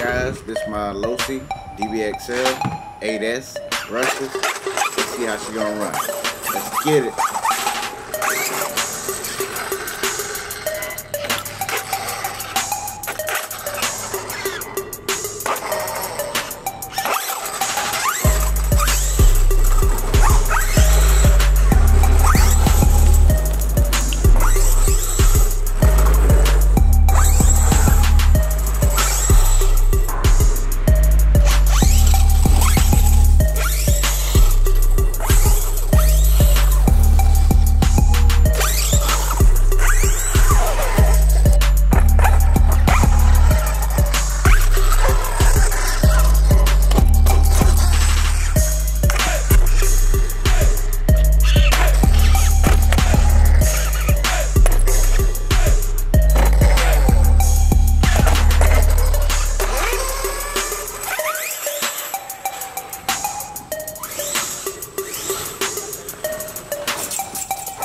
guys, this is my Losi Dbxl 8S brushless. Let's see how she gonna run. Let's get it.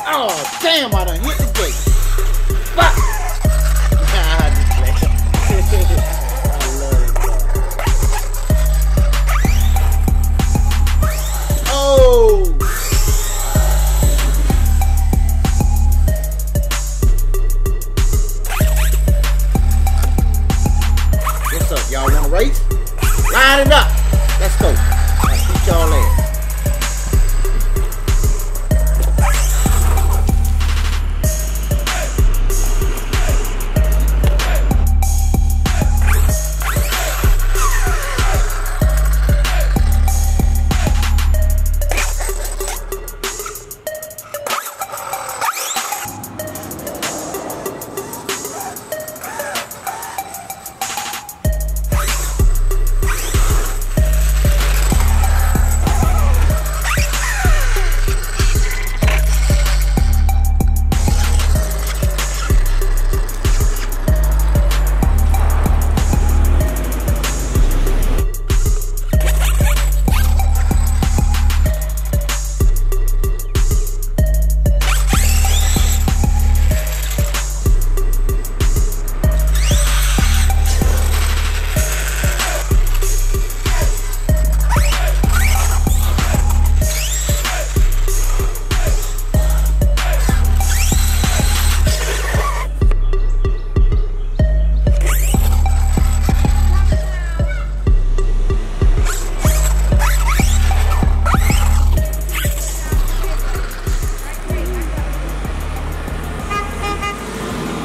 Oh, damn, I done hit the gate. Fuck! I just played. I love it, oh! What's up, y'all wanna race? Line it up. Let's go. I'll beat y'all ass.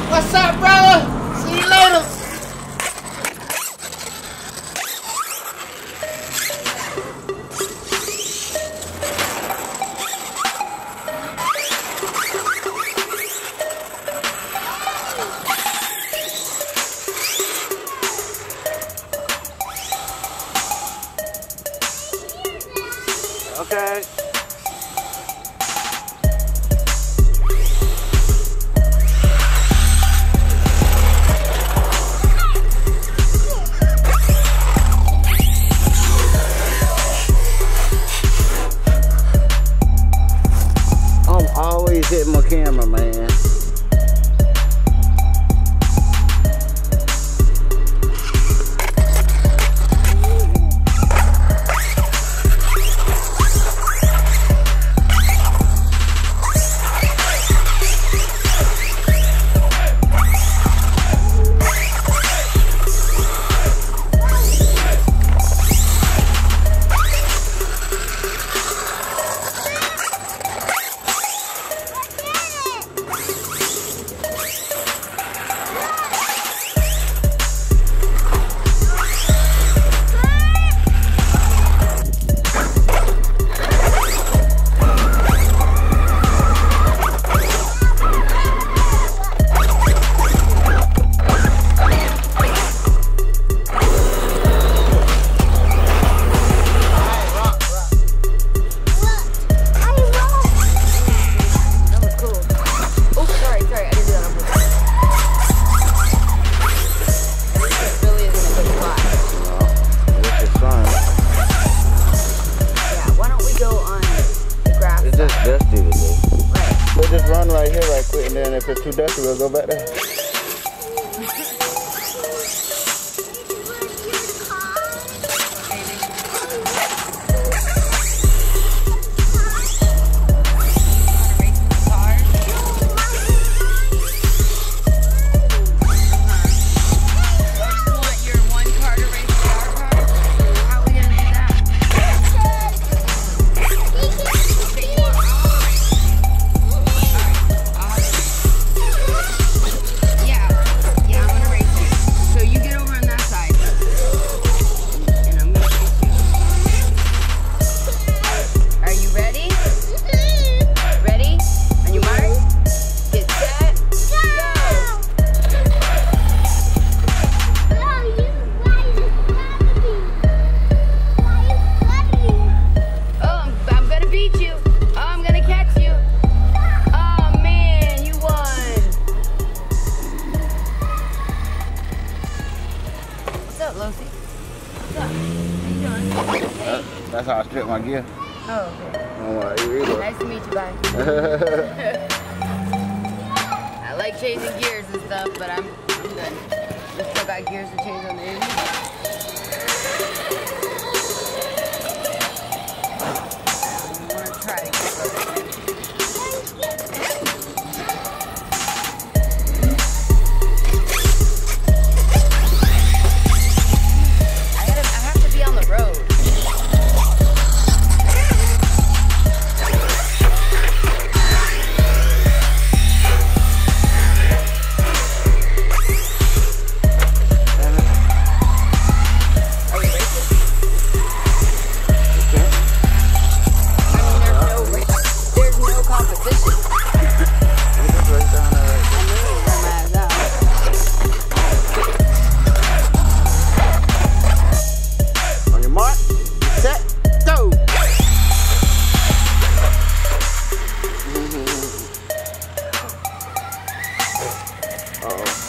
What's up, brother? See you later. Okay. Always hit my camera, man. If it's too dusty, we'll go back there. What's up? How you doing? Hey. That's how I strip my gear. Oh, okay. Oh, you Nice to meet you, bye. I like changing gears and stuff, but I'm good. We still got gears to change on the end. I want to try to keep up. I have to be on the road.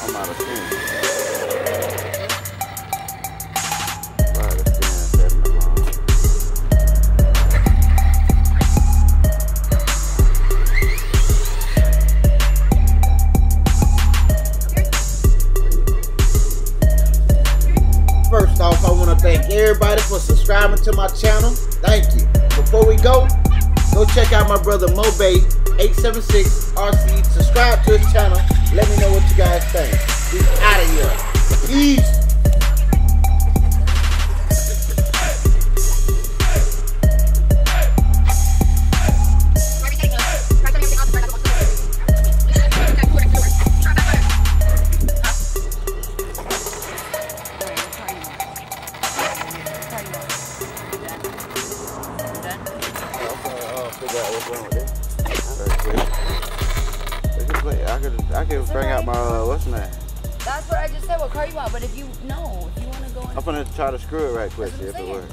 I'm out of steam. First off, I want to thank everybody for subscribing to my channel. Thank you. Before we go check out my brother Mobay 876 RC. Subscribe to his channel. Let me know what you guys think. He's out of here. Peace. I could bring out my what's name? That's what I just said. What car you want? But if you want to go in, I'm gonna try to screw it right quick, see if it works.